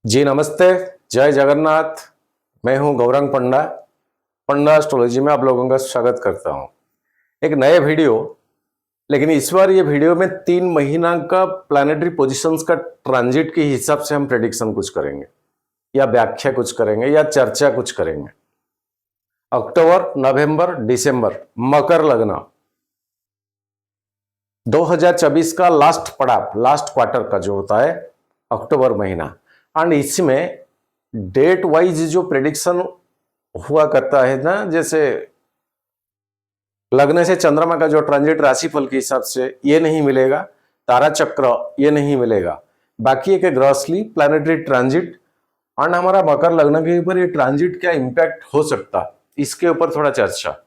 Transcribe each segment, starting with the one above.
जी नमस्ते, जय जगन्नाथ। मैं हूं गौरंग पंडा। पंडा एस्ट्रोलॉजी में आप लोगों का स्वागत करता हूं। एक नए वीडियो, लेकिन इस बार ये वीडियो में 3 महीना का प्लैनेटरी पोजीशंस का ट्रांजिट के हिसाब से हम प्रेडिक्शन कुछ करेंगे या व्याख्या कुछ करेंगे या चर्चा कुछ करेंगे। अक्टूबर, नवंबर, दिसंबर, मकर लग्न 2024 का लास्ट पड़ाव, लास्ट क्वार्टर का जो होता है अक्टूबर महीना, एंड इसमें डेट वाइज जो प्रेडिक्शन हुआ करता है ना, जैसे लग्न से चंद्रमा का जो ट्रांजिट राशिफल के हिसाब से ये नहीं मिलेगा, तारा चक्र ये नहीं मिलेगा, बाकी एक ग्रॉसली प्लैनेटरी ट्रांजिट एंड हमारा मकर लग्न के ऊपर ये ट्रांजिट क्या इंपैक्ट हो सकता, इसके ऊपर थोड़ा चर्चा।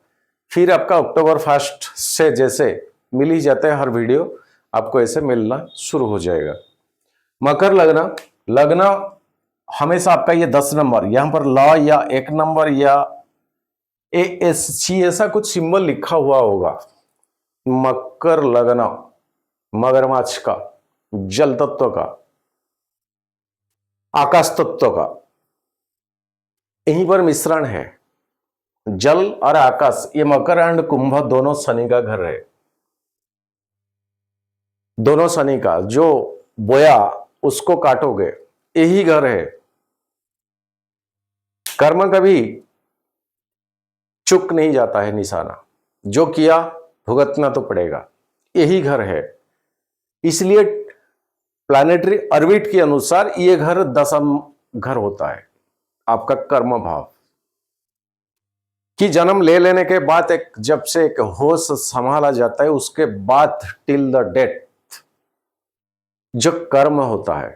फिर आपका अक्टूबर 1 से जैसे मिल ही जाते हैं हर वीडियो, आपको ऐसे मिलना शुरू हो जाएगा। मकर लग्न, लग्न हमेशा आपका ये 10 नंबर, यहां पर ल या 1 नंबर या ASC ऐसा कुछ सिंबल लिखा हुआ होगा। मकर लग्न मगरमच्छ का, जल तत्व का, आकाश तत्व का यहीं पर मिश्रण है। जल और आकाश, ये मकर एंड कुंभ दोनों शनि का घर है। दोनों शनि का जो बोया उसको काटोगे, यही घर है। कर्म कभी चुक नहीं जाता है निशाना, जो किया भुगतना तो पड़ेगा, यही घर है। इसलिए प्लैनेटरी ऑर्बिट के अनुसार ये घर 10म घर होता है, आपका कर्म भाव कि जन्म ले लेने के बाद एक जब से एक होश संभाला जाता है, उसके बाद टिल द डेथ जो कर्म होता है,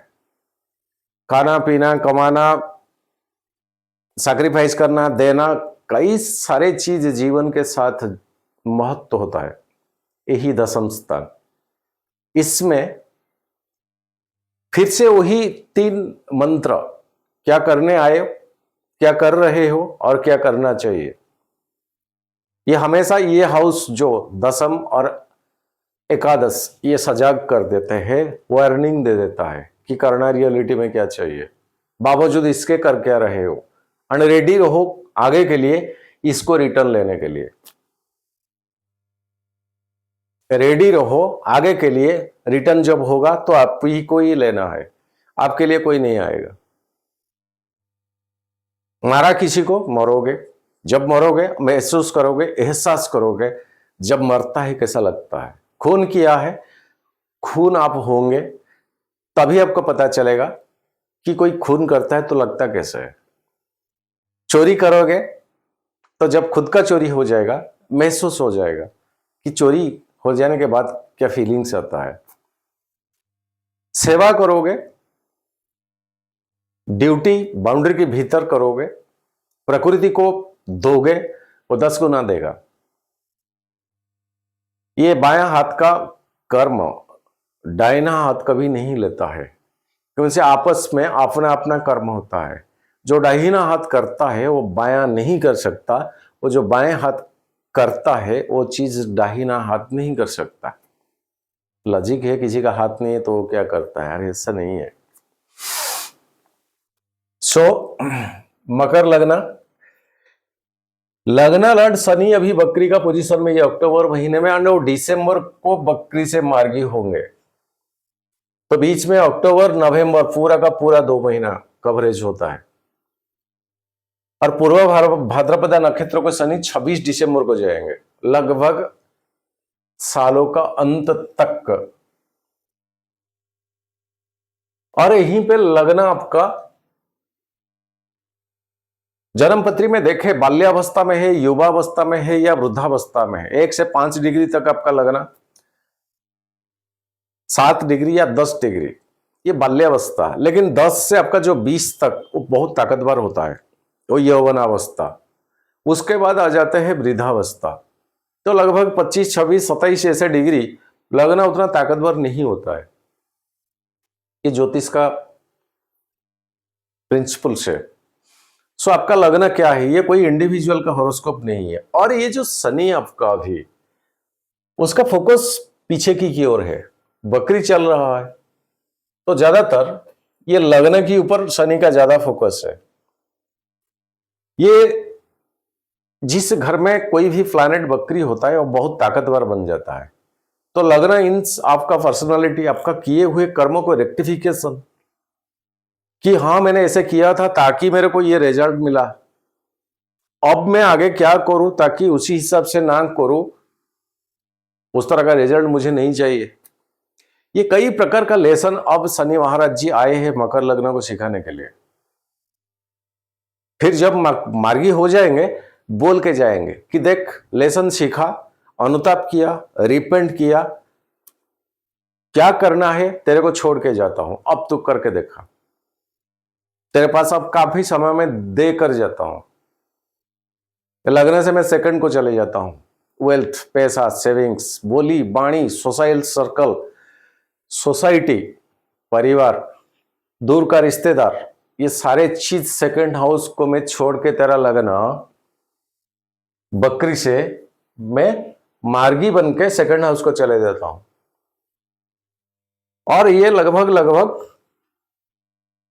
खाना पीना, कमाना, सैक्रिफाइस करना, देना, कई सारे चीज जीवन के साथ महत्व होता है, यही 10म स्थान। इसमें फिर से वही 3 मंत्र, क्या करने आए हो, क्या कर रहे हो और क्या करना चाहिए। ये हमेशा ये हाउस जो 10म और एकादश ये सजाग कर देते हैं, वार्निंग दे देता है कि करना रियलिटी में क्या चाहिए, बावजूद इसके कर क्या रहे हो, एंड रेडी रहो आगे के लिए, इसको रिटर्न लेने के लिए रेडी रहो। आगे के लिए रिटर्न जब होगा तो आप ही को ही लेना है, आपके लिए कोई नहीं आएगा। मारा किसी को, मरोगे, जब मरोगे महसूस करोगे, एहसास करोगे जब मरता है कैसा लगता है। खून किया है, खून आप होंगे, तभी आपको पता चलेगा कि कोई खून करता है तो लगता कैसे है। चोरी करोगे तो जब खुद का चोरी हो जाएगा महसूस हो जाएगा कि चोरी हो जाने के बाद क्या फीलिंग्स आता है। सेवा करोगे, ड्यूटी बाउंड्री के भीतर करोगे, प्रकृति को दोगे, वो 10 गुना देगा। ये बायां हाथ का कर्म दाहिना हाथ कभी नहीं लेता है, क्योंकि आपस में अपना अपना कर्म होता है। जो दाहिना हाथ करता है वो बायां नहीं कर सकता, वो जो बाएं हाथ करता है वो चीज दाहिना हाथ नहीं कर सकता। लॉजिक है, किसी का हाथ नहीं है तो वो क्या करता है, यार ऐसा नहीं है। मकर लग्न, लग्न लॉर्ड शनि अभी बकरी का पोजीशन में, ये अक्टूबर महीने में, और दिसंबर को बकरी से मार्गी होंगे। तो बीच में अक्टूबर नवंबर पूरा का पूरा 2 महीना कवरेज होता है। और पूर्व भाद्रपदा नक्षत्र को शनि 26 दिसंबर को जाएंगे, लगभग सालों का अंत तक। और यहीं पे लग्न आपका जन्मपत्री में देखे बाल्यावस्था में है, युवावस्था में है या वृद्धावस्था में है। 1 से 5 डिग्री तक आपका लगना, 7 डिग्री या 10 डिग्री ये बाल्यावस्था, लेकिन 10 से आपका जो 20 तक वो बहुत ताकतवर होता है, वो यौवनावस्था। उसके बाद आ जाते हैं वृद्धावस्था, तो लगभग 25, 26, 27 ऐसे डिग्री लगना उतना ताकतवर नहीं होता है। ये ज्योतिष का प्रिंसिपल से। सो आपका लग्न क्या है, ये कोई इंडिविजुअल का हॉरोस्कोप नहीं है। और ये जो शनि आपका अभी, उसका फोकस पीछे की ओर है, बकरी चल रहा है, तो ज्यादातर ये लग्न के ऊपर शनि का ज्यादा फोकस है। ये जिस घर में कोई भी प्लैनेट बकरी होता है वो बहुत ताकतवर बन जाता है। तो लग्न इंस आपका पर्सनालिटी, आपका किए हुए कर्मों को रेक्टिफिकेशन, कि हाँ मैंने ऐसे किया था ताकि मेरे को ये रिजल्ट मिला, अब मैं आगे क्या करूं ताकि उसी हिसाब से ना करूं, उस तरह का रिजल्ट मुझे नहीं चाहिए। ये कई प्रकार का लेसन अब शनि महाराज जी आए हैं मकर लग्न को सिखाने के लिए। फिर जब मार्गी हो जाएंगे बोल के जाएंगे कि देख लेसन सीखा, अनुताप किया, रिपेंट किया, क्या करना है तेरे को छोड़ के जाता हूं, अब तू करके देखा, तेरे पास अब काफी समय में दे कर जाता हूं, लगने से मैं सेकंड को चले जाता हूं। वेल्थ, पैसा, सेविंग्स, बोली बाणी, सोसाइल सर्कल, सोसाइटी, परिवार, दूर का रिश्तेदार, ये सारे चीज सेकंड हाउस को मैं छोड़ के तेरा लगना बकरी से मैं मार्गी बन के सेकंड हाउस को चले जाता हूं। और ये लगभग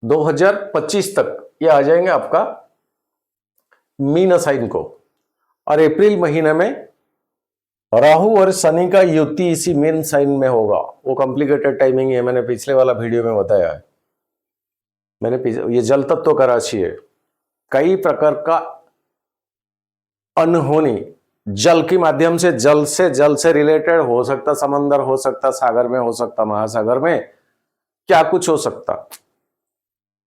2025 तक ये आ जाएंगे आपका मीन साइन को। और अप्रैल महीने में राहु और शनि का युति इसी मीन साइन में होगा। वो कॉम्प्लिकेटेड टाइमिंग है, मैंने पिछले वाला वीडियो में बताया है। ये जल तत्व का राशि है, कई प्रकार का अनहोनी जल के माध्यम से, जल से रिलेटेड हो सकता, समंदर हो सकता, सागर में हो सकता, महासागर में क्या कुछ हो सकता।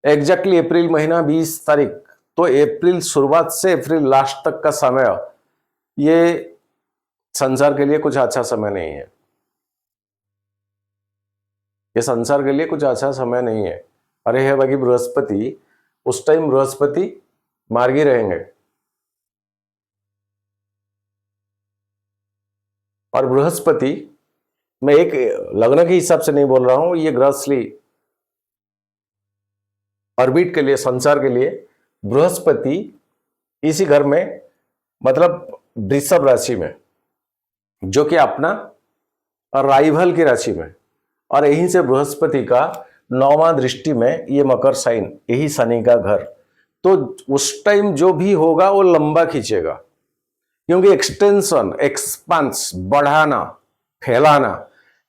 एग्जैक्टली अप्रैल महीना 20 तारीख, तो अप्रैल शुरुआत से अप्रैल लास्ट तक का समय ये संसार के लिए कुछ अच्छा समय नहीं है। ये संसार के लिए कुछ अच्छा समय नहीं है। अरे है बाकी बृहस्पति, उस टाइम बृहस्पति मार्गी रहेंगे। और बृहस्पति, मैं एक लग्न के हिसाब से नहीं बोल रहा हूं, ये ग्रहस्थली ऑर्बिट के लिए, संसार के लिए बृहस्पति इसी घर में, मतलब वृषभ राशि में, जो कि अपना राइवल की राशि में, और यहीं से बृहस्पति का 9वां दृष्टि में ये मकर साइन, यही शनि का घर। तो उस टाइम जो भी होगा वो लंबा खींचेगा, क्योंकि एक्सटेंशन, एक्सपांस, बढ़ाना, फैलाना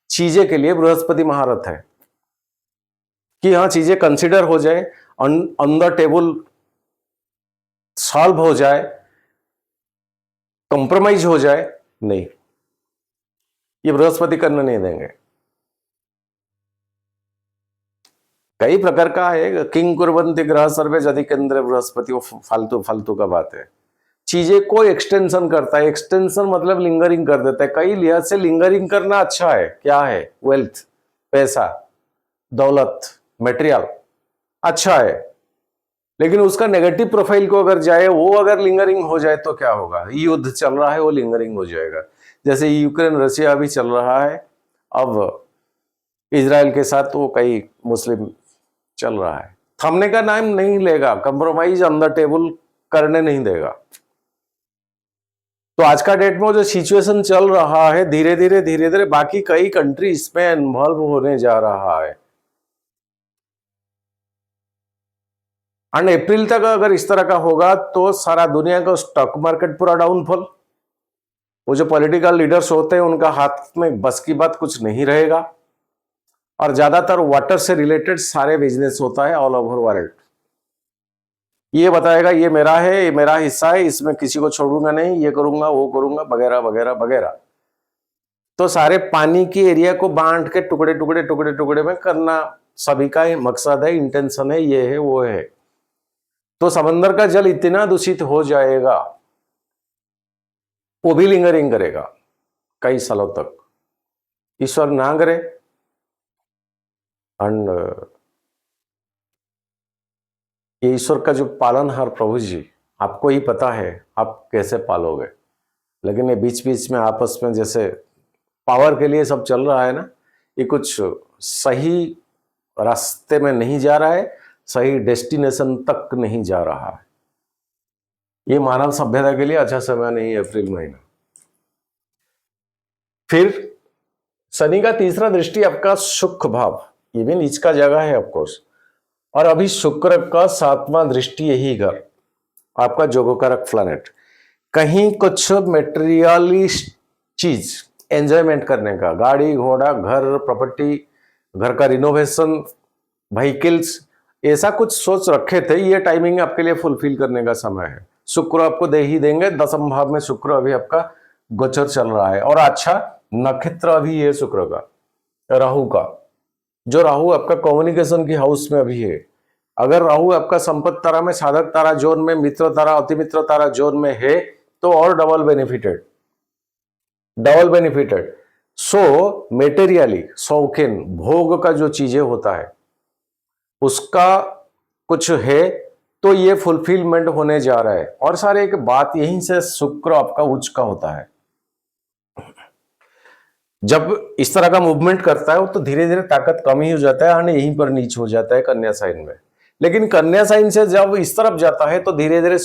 चीजें के लिए बृहस्पति महारथ है। कि हाँ चीजें कंसिडर हो जाए, ऑन द टेबल सॉल्व हो जाए, कंप्रोमाइज हो जाए, नहीं, ये बृहस्पति करने नहीं देंगे। कई प्रकार का है, किंग कुर्वन्ति ग्रह सर्वे जदि केंद्र बृहस्पति, वो फालतू का बात है। चीजें को एक्सटेंशन करता है, एक्सटेंशन मतलब लिंगरिंग कर देता है। कई लिहाज से लिंगरिंग करना अच्छा है। क्या है? वेल्थ, पैसा, दौलत, मटेरियल अच्छा है, लेकिन उसका नेगेटिव प्रोफाइल को अगर जाए, वो अगर लिंगरिंग हो जाए तो क्या होगा? युद्ध चल रहा है, वो लिंगरिंग हो जाएगा। जैसे यूक्रेन रशिया अभी चल रहा है, अब इजराइल के साथ वो कई मुस्लिम चल रहा है, थमने का नाम नहीं लेगा, कंप्रोमाइज ऑन द टेबल करने नहीं देगा। तो आज का डेट में जो सिचुएशन चल रहा है, धीरे धीरे बाकी कई कंट्री इसमें इन्वॉल्व होने जा रहा है। एंड अप्रैल तक अगर इस तरह का होगा तो सारा दुनिया का स्टॉक मार्केट पूरा डाउनफॉल। वो जो पॉलिटिकल लीडर्स होते हैं उनका हाथ में बस की बात कुछ नहीं रहेगा, और ज्यादातर वाटर से रिलेटेड सारे बिजनेस होता है ऑल ओवर वर्ल्ड। ये बताएगा ये मेरा है, ये मेरा हिस्सा है, इसमें किसी को छोड़ूंगा नहीं, ये करूंगा, वो करूंगा, वगैरह वगैरह वगैरह। तो सारे पानी की एरिया को बांट के टुकड़े में करना सभी का मकसद है, इंटेंशन है, ये है, वो है। तो समंदर का जल इतना दूषित हो जाएगा, वो भी लिंगरिंग करेगा कई सालों तक। ईश्वर ना करे। एंड ये ईश्वर का जो पालनहार प्रभु जी, आपको ही पता है आप कैसे पालोगे। लेकिन ये बीच बीच में आपस में जैसे पावर के लिए सब चल रहा है ना, ये कुछ सही रास्ते में नहीं जा रहा है, सही डेस्टिनेशन तक नहीं जा रहा है। ये मानव सभ्यता के लिए अच्छा समय नहीं है अप्रैल महीना। फिर शनि का तीसरा दृष्टि आपका सुख भाव, ये भी नीच का जगह है ऑफकोर्स, और अभी शुक्र का 7वां दृष्टि यही घर, आपका जोगकारक प्लैनेट। कहीं कुछ मेटेरियली चीज एंजॉयमेंट करने का, गाड़ी घोड़ा घर प्रॉपर्टी, घर का रिनोवेशन, व्हीकल्स, ऐसा कुछ सोच रखे थे, ये टाइमिंग आपके लिए फुलफिल करने का समय है। शुक्र आपको दे ही देंगे। 10वें भाव में शुक्र अभी आपका गोचर चल रहा है और अच्छा नक्षत्र अभी है शुक्र का, राहु का। जो राहु आपका कम्युनिकेशन की हाउस में अभी है। अगर राहु आपका संपत्ति तारा में, साधक तारा जोन में, मित्र तारा अति मित्र तारा जोन में है तो और डबल बेनिफिटेड, डबल बेनिफिटेड। सो मेटेरियली शौकीन भोग का जो चीजें होता है उसका कुछ है तो ये फुलफिलमेंट होने जा रहा है। और सारे एक बात यहीं से शुक्र आपका उच्च का होता है। जब इस तरह का मूवमेंट करता है तो धीरे धीरे ताकत कम ही हो जाता है और यहीं पर नीच हो जाता है कन्या साइन में। लेकिन कन्या साइन से जब इस तरफ जाता है तो धीरे धीरे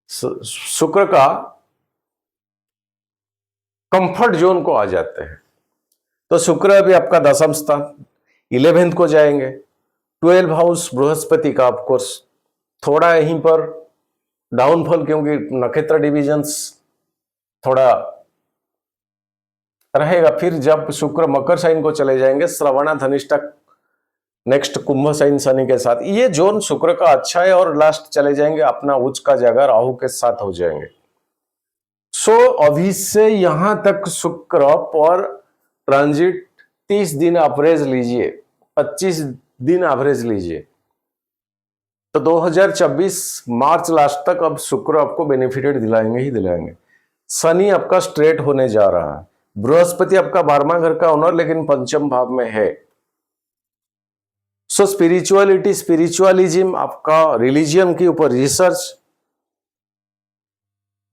शुक्र का कंफर्ट जोन को आ जाते हैं। तो शुक्र अभी आपका 10वां स्थान 11th को जाएंगे। 12 हाउस बृहस्पति का ऑफकोर्स थोड़ा यहीं पर डाउनफॉल, क्योंकि नक्षत्र डिविजन्स थोड़ा रहेगा। फिर जब शुक्र मकर साइन को चले जाएंगे, श्रवणा धनिष्ठा नेक्स्ट कुंभ साइन शनि के साथ, ये जोन शुक्र का अच्छा है और लास्ट चले जाएंगे अपना उच्च का जगह राहु के साथ हो जाएंगे। सो अभी से यहां तक शुक्र पर ट्रांजिट 30 दिन एवरेज लीजिए, 25 दिन एवरेज लीजिए, तो 2024 मार्च लास्ट तक अब शुक्र आपको बेनिफिटेड दिलाएंगे ही दिलाएंगे। शनि आपका स्ट्रेट होने जा रहा है। बृहस्पति आपका 12वां घर का ओनर लेकिन 5म भाव में है। सो स्पिरिचुअलिटी, स्पिरिचुअलिज्म, आपका रिलीजियन के ऊपर रिसर्च,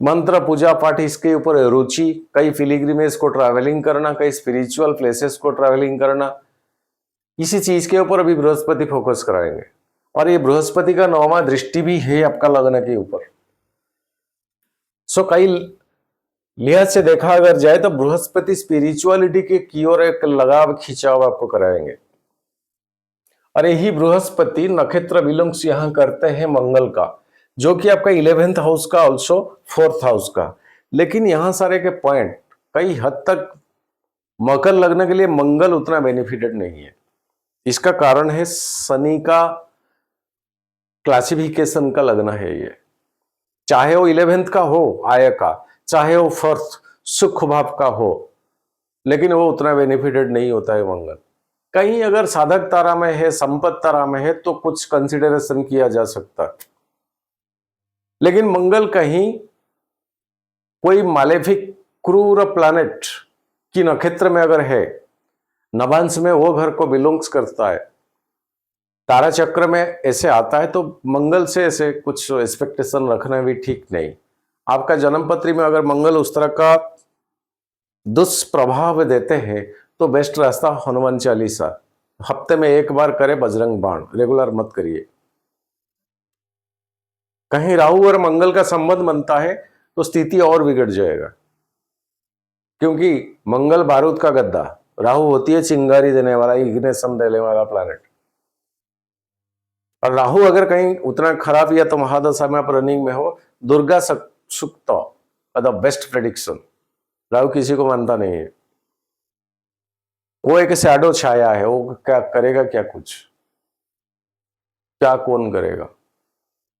मंत्र पूजा पाठ, इसके ऊपर रुचि, कई पिलग्रिमेज को ट्रैवलिंग करना, कई स्पिरिचुअल प्लेसेस को ट्रैवलिंग करना, इसी चीज के ऊपर अभी बृहस्पति फोकस कराएंगे। और ये बृहस्पति का 9वां दृष्टि भी है आपका लग्न के ऊपर। सो कई लिहाज से देखा अगर जाए तो बृहस्पति स्पिरिचुअलिटी के की ओर एक लगाव खिंचाव आपको कराएंगे। और यही बृहस्पति नक्षत्र बिलोंग्स यहां करते हैं मंगल का, जो कि आपका 11th हाउस का, ऑल्सो 4th हाउस का। लेकिन यहां सारे के पॉइंट कई हद तक मकर लग्न के लिए मंगल उतना बेनिफिटेड नहीं है। इसका कारण है शनि का क्लासिफिकेशन का लग्न है ये, चाहे वो 11th का हो आय का, चाहे वो 4th सुख भाव का हो, लेकिन वो उतना बेनिफिटेड नहीं होता है मंगल। कहीं अगर साधक तारा में है, संपत्ति तारा में है तो कुछ कंसिडरेशन किया जा सकता है। लेकिन मंगल कहीं कोई मालेफिक क्रूर प्लैनेट की नक्षत्र में अगर है, नवांश में वो घर को बिलोंग्स करता है, तारा चक्र में ऐसे आता है, तो मंगल से ऐसे कुछ एक्सपेक्टेशन रखना भी ठीक नहीं। आपका जन्मपत्री में अगर मंगल उस तरह का दुष्प्रभाव देते हैं तो बेस्ट रास्ता हनुमान चालीसा हफ्ते में एक बार करे, बजरंग बाण रेगुलर मत करिए। कहीं राहु और मंगल का संबंध बनता है तो स्थिति और बिगड़ जाएगा, क्योंकि मंगल बारूद का गद्दा, राहु होती है चिंगारी देने वाला, इग्निशन देने वाला प्लैनेट। और राहु अगर कहीं उतना खराब या तो महादशा में आप रनिंग में हो, Durga Sukta the best prediction. Rahu किसी को मानता नहीं है, वो एक शैडो छाया है, वो क्या करेगा, क्या कुछ क्या कौन करेगा।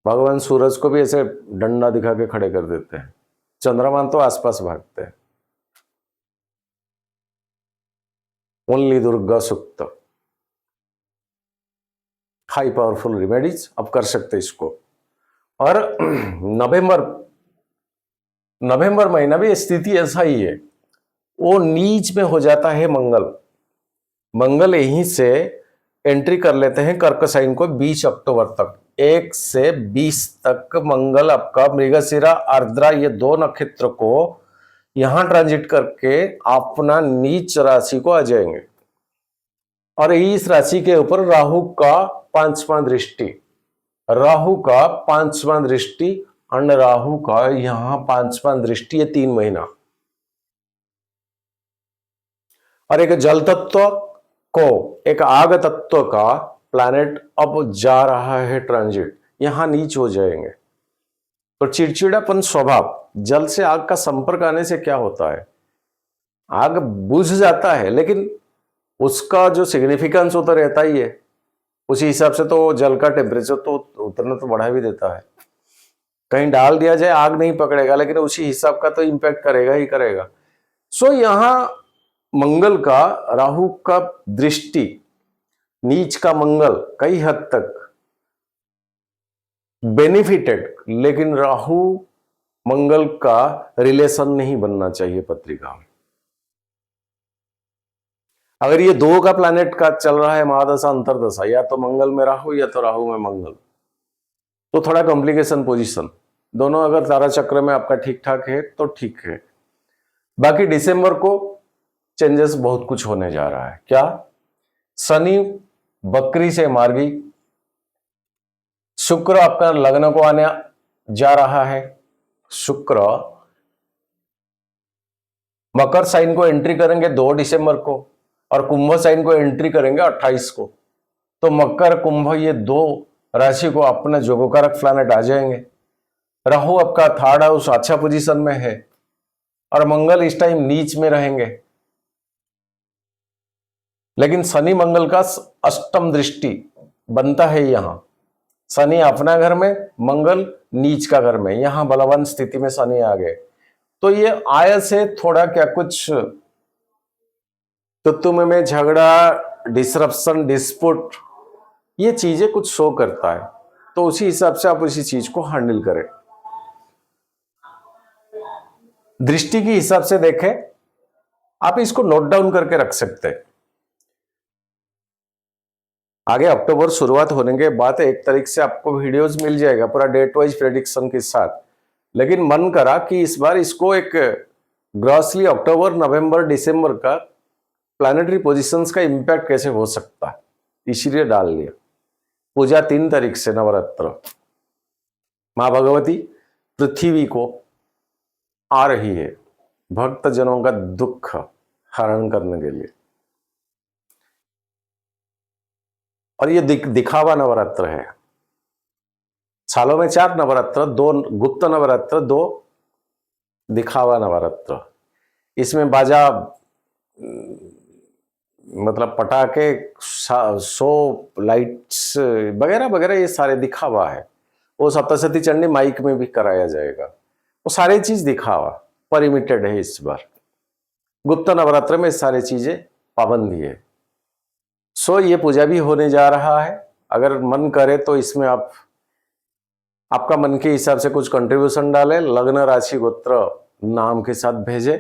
भगवान सूरज को भी ऐसे डंडा दिखा के खड़े कर देते हैं, चंद्रमा तो आसपास भागते हैं। Only Durga Sukta, high powerful remedies अब कर सकते इसको। और नवंबर महीना भी स्थिति ऐसा ही है, वो नीच में हो जाता है मंगल यहीं से एंट्री कर लेते हैं कर्क साइन को 20 अक्टूबर तक। 1 से 20 तक मंगल आपका मृगशिरा आर्द्रा ये 2 नक्षत्र को यहां ट्रांजिट करके अपना नीच राशि को आ जाएंगे। और इस राशि के ऊपर राहु का 5वां दृष्टि, राहु का 5वां दृष्टि, और राहु का यहां 5वां दृष्टि, ये 3 महीना। और एक जल तत्व को एक आग तत्व का प्लैनेट अब जा रहा है ट्रांजिट, यहां नीच हो जाएंगे। तो चिड़चिड़ापन स्वभाव, जल से आग का संपर्क आने से क्या होता है, आग बुझ जाता है, लेकिन उसका जो सिग्निफिकेंस होता रहता ही है। उसी हिसाब से तो जल का टेम्परेचर तो उतना तो बढ़ा भी देता है। कहीं डाल दिया जाए आग नहीं पकड़ेगा, लेकिन उसी हिसाब का तो इंपैक्ट करेगा ही करेगा। सो यहां मंगल का, राहु का दृष्टि, नीच का मंगल कई हद तक बेनिफिटेड, लेकिन राहु मंगल का रिलेशन नहीं बनना चाहिए पत्रिका में। अगर ये दो का प्लैनेट का चल रहा है महादशा अंतरदशा, या तो मंगल में राहु या तो राहु में मंगल, तो थोड़ा कॉम्प्लिकेशन पोजीशन, दोनों अगर तारा चक्र में आपका ठीक ठाक है तो ठीक है। बाकी दिसंबर को चेंजेस बहुत कुछ होने जा रहा है। क्या? शनि बकरी से मार्गी, शुक्र आपका लग्न को आने जा रहा है, शुक्र मकर साइन को एंट्री करेंगे 2 दिसंबर को, और कुंभ साइन को एंट्री करेंगे 28 को। तो मकर कुंभ ये 2 राशि को अपने जोगकारक प्लैनेट आ जाएंगे। राहु आपका थर्ड हाउस अच्छा पोजीशन में है, और मंगल इस टाइम नीच में रहेंगे। लेकिन शनि मंगल का अष्टम दृष्टि बनता है यहां, शनि अपना घर में, मंगल नीच का घर में, यहां बलवान स्थिति में शनि आ गए। तो ये आय से थोड़ा क्या कुछ तत्व में झगड़ा, डिसरप्शन, डिस्प्यूट, ये चीजें कुछ शो करता है। तो उसी हिसाब से आप उसी चीज को हैंडल करें। दृष्टि के हिसाब से देखें, आप इसको नोट डाउन करके रख सकते हैं। आगे अक्टूबर शुरुआत होने के बाद 1 तारीख से आपको वीडियोस मिल जाएगा पूरा डेट वाइज प्रेडिक्शन के साथ। लेकिन मन करा कि इस बार इसको एक ग्रॉसली अक्टूबर, नवंबर, दिसंबर का प्लैनेटरी पोजीशंस का इंपैक्ट कैसे हो सकता है, इसलिए डाल लिया। पूजा 3 तारीख से नवरात्र, मां भगवती पृथ्वी को आ रही है भक्त जनों का दुख हरण करने के लिए। और ये दिखावा नवरात्र है। सालों में 4 नवरात्र, 2 गुप्त नवरात्र, 2 दिखावा नवरात्र। इसमें बाजा, मतलब पटाखे, शो, लाइट्स वगैरह वगैरह, ये सारे दिखावा है। वो सप्तशती चंडी माइक में भी कराया जाएगा, वो सारी चीज दिखावा, परमिटेड है इस बार। गुप्त नवरात्र में सारी चीजें पाबंदी है। सो ये पूजा भी होने जा रहा है। अगर मन करे तो इसमें आप आपका मन के हिसाब से कुछ कंट्रीब्यूशन डालें, लग्न, राशि, गोत्र नाम के साथ भेजें।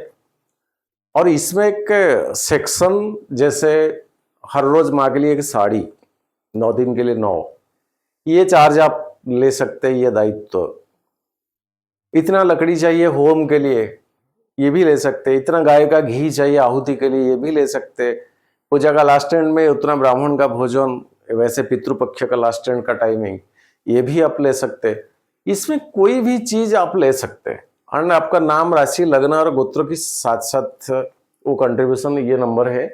और इसमें एक सेक्शन, जैसे हर रोज माँ के लिए एक साड़ी, 9 दिन के लिए 9, ये चार्ज आप ले सकते हैं, ये दायित्व। इतना लकड़ी चाहिए होम के लिए, ये भी ले सकते हैं। इतना गाय का घी चाहिए आहुति के लिए, ये भी ले सकते हैं। पूजा का लास्ट एंड में उतना ब्राह्मण का भोजन, वैसे पितृपक्ष का लास्ट एंड का टाइमिंग, ये भी आप ले सकते हैं। इसमें कोई भी चीज आप ले सकते हैं। और आपका नाम, राशि, लग्न और गोत्र के साथ साथ वो कंट्रीब्यूशन, ये नंबर है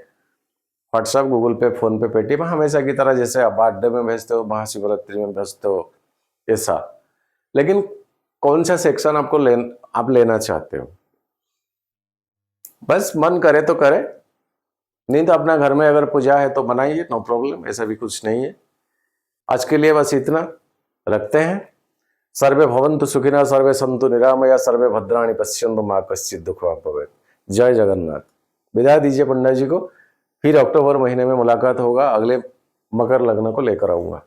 व्हाट्सएप, गूगल पे, फोन पे, पेटीएम, हमेशा की तरह जैसे आप बर्थडे में भेजते हो, महाशिवरात्रि में भेजते हो, ऐसा। लेकिन कौन सा सेक्शन आप लेना चाहते हो, बस मन करे तो करे, नहीं तो अपना घर में अगर पूजा है तो बनाइए, नो प्रॉब्लम, ऐसा भी कुछ नहीं है। आज के लिए बस इतना रखते हैं। सर्वे भवन्तु सुखिनः, सर्वे सन्तु निरामया, सर्वे भद्राणि पश्यन्तु मा कश्चित् दुःखभाग् भवेत्। जय जगन्नाथ। विदाई दीजिए पंडित जी को, फिर अक्टूबर महीने में मुलाकात होगा, अगले मकर लग्न को लेकर आऊंगा।